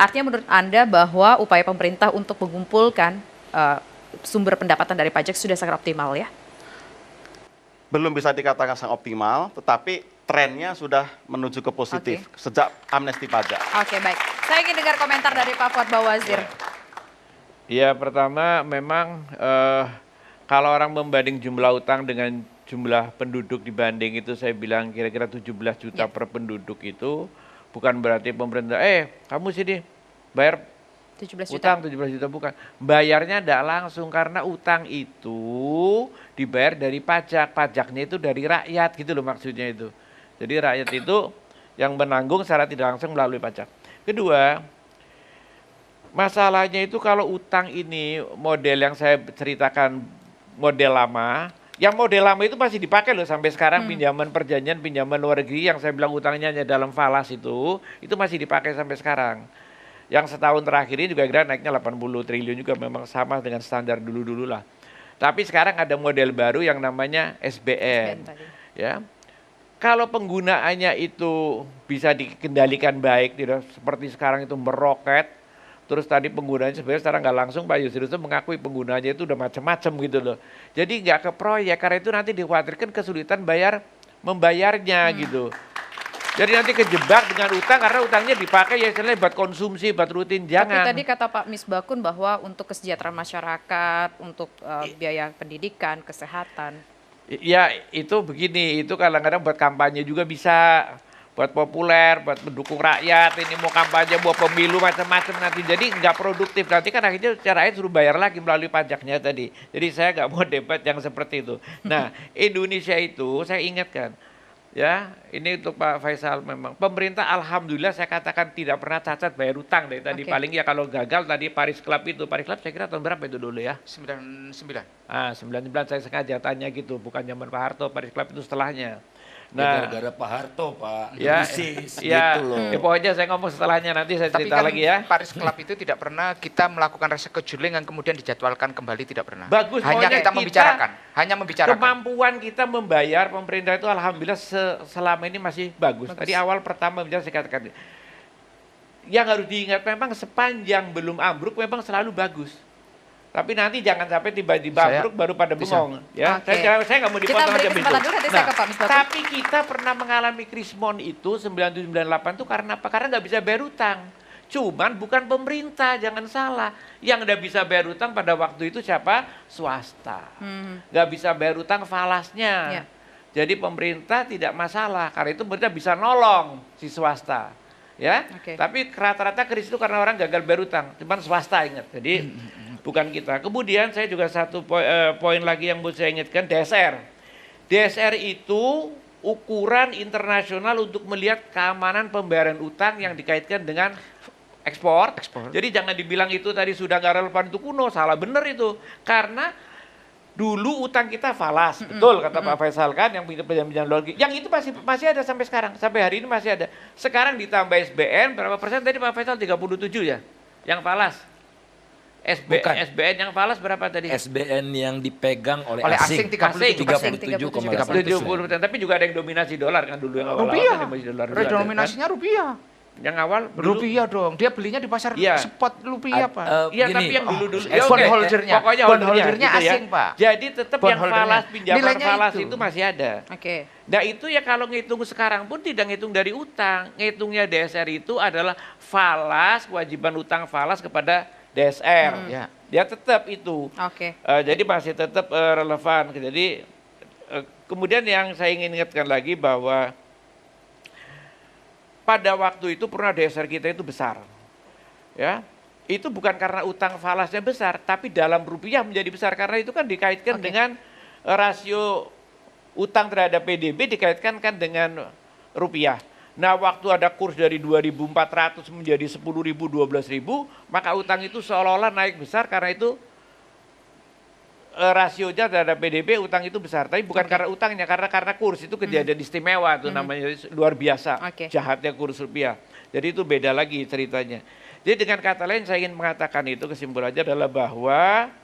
Artinya menurut Anda bahwa upaya pemerintah untuk mengumpulkan sumber pendapatan dari pajak sudah sangat optimal ya? Belum bisa dikatakan sangat optimal, tetapi trennya sudah menuju ke positif sejak amnesti pajak. Oke, baik. Saya ingin dengar komentar dari Pak Fuad Bawazir. Ya, pertama memang kalau orang membanding jumlah utang dengan jumlah penduduk dibanding itu saya bilang kira-kira 17 juta per penduduk itu bukan berarti pemerintah, kamu sini bayar 17 juta. utang 17 juta, bukan. Bayarnya tidak langsung karena utang itu dibayar dari pajak. Pajaknya itu dari rakyat gitu loh maksudnya itu. Jadi rakyat itu yang menanggung secara tidak langsung melalui pajak. Kedua, masalahnya itu kalau utang ini model yang saya ceritakan model lama, yang model lama itu masih dipakai loh sampai sekarang pinjaman perjanjian, pinjaman luar negeri yang saya bilang utangnya hanya dalam falas itu masih dipakai sampai sekarang. Yang setahun terakhir ini juga kira naiknya 80 triliun juga memang sama dengan standar dulu-dulu lah. Tapi sekarang ada model baru yang namanya SBN. Ya. Kalau penggunaannya itu bisa dikendalikan baik, tidak seperti sekarang itu meroket. Terus tadi penggunaannya sebenarnya sekarang nggak langsung Pak Yusril itu mengakui penggunaannya itu udah macam-macam gitu loh. Jadi nggak ke proyek karena itu nanti dikhawatirkan kesulitan membayarnya gitu. Jadi nanti kejebak dengan utang karena utangnya dipakai ya istilahnya buat konsumsi, buat rutin, jangan. Tapi tadi kata Pak Misbakun bahwa untuk kesejahteraan masyarakat, untuk biaya pendidikan, kesehatan. Ya itu begini, itu kadang-kadang buat kampanye juga bisa, buat populer, buat mendukung rakyat, ini mau kampanye, mau pemilu macam-macam nanti. Jadi nggak produktif, nanti kan akhirnya rakyat suruh bayar lagi melalui pajaknya tadi. Jadi saya nggak mau debat yang seperti itu. Nah Indonesia itu saya ingatkan, ya, ini untuk Pak Faisal memang. Pemerintah alhamdulillah saya katakan tidak pernah cacat bayar utang dari tadi. Paling ya kalau gagal tadi Paris Club itu. Paris Club saya kira tahun berapa itu dulu ya? 99. 99 saya sengaja tanya gitu. Bukan zaman Pak Harto, Paris Club itu setelahnya. Nah, gara-gara Pak Harto, Pak. Ya, ya, gitu loh. ya pokoknya saya ngomong setelahnya nanti saya Tapi cerita kan lagi ya. Paris Club itu tidak pernah kita melakukan rescheduling yang kemudian dijadwalkan kembali, tidak pernah. Bagus, hanya pokoknya kita membicarakan, hanya membicarakan. Kemampuan kita membayar pemerintah itu alhamdulillah selama ini masih bagus. Tadi awal pertama saya katakan, yang harus diingat memang sepanjang belum ambruk memang selalu bagus. Tapi nanti jangan sampai tiba-tiba ambruk baru pada bengong. Ya, saya nggak mau dipotong aja begitu. Tapi kita pernah mengalami krismon itu 9798 itu karena apa? Karena nggak bisa bayar utang. Cuman bukan pemerintah, jangan salah. Yang nggak bisa bayar utang pada waktu itu siapa? Swasta. Nggak bisa bayar utang falasnya. Jadi pemerintah tidak masalah, karena itu pemerintah bisa nolong si swasta. Ya, tapi rata-rata krisis itu karena orang gagal bayar utang. Cuman swasta ingat. Jadi bukan kita. Kemudian saya juga satu poin lagi yang mau saya ingatkan, DSR. DSR itu ukuran internasional untuk melihat keamanan pembayaran utang yang dikaitkan dengan ekspor. Jadi jangan dibilang itu tadi sudah nggak relevan, itu kuno, salah benar itu. Karena dulu utang kita falas, betul kata Pak Faisal kan, yang pinjam-pinjam luar negeri. Yang itu masih ada sampai sekarang, sampai hari ini masih ada. Sekarang ditambah SBN berapa persen tadi Pak Faisal? 37 ya, yang falas. SBN yang falas berapa tadi? SBN yang dipegang oleh asing 37,8%. Tapi juga ada yang dominasi dolar kan dulu yang awal. Rupiah. Redominasinya rupiah. Yang awal rupiah dong. Dia belinya di pasar spot rupiah, Pak. Iya, tapi yang dulu-dulu bondholdernya. Pokoknya bondholdernya gitu asing, Pak. Jadi tetap yang falas, pinjaman falas itu masih ada. Oke. Nah itu ya kalau ngitung sekarang pun tidak ngitung dari utang. Ngitungnya DSR itu adalah falas, kewajiban utang falas kepada DSR. Dia tetap itu. Jadi masih tetap relevan. Jadi kemudian yang saya ingin ingatkan lagi bahwa pada waktu itu pernah DSR kita itu besar. Ya. Itu bukan karena utang falasnya besar, tapi dalam rupiah menjadi besar karena itu kan dikaitkan dengan rasio utang terhadap PDB dikaitkan kan dengan rupiah. Nah waktu ada kurs dari 2.400 menjadi 10.000, 12.000, maka utang itu seolah-olah naik besar karena itu rasionya terhadap PDB utang itu besar. Tapi bukan karena utangnya, karena kurs itu kejadian istimewa tuh namanya luar biasa. Jahatnya kurs rupiah. Jadi itu beda lagi ceritanya. Jadi dengan kata lain saya ingin mengatakan itu kesimpulannya adalah bahwa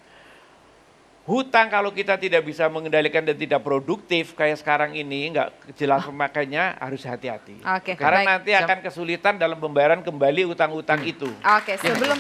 hutang kalau kita tidak bisa mengendalikan dan tidak produktif kayak sekarang ini, nggak jelas pemakainya, harus hati-hati. Oke, Karena baik. nanti akan kesulitan dalam pembayaran kembali utang-utang itu. Oke, sebelum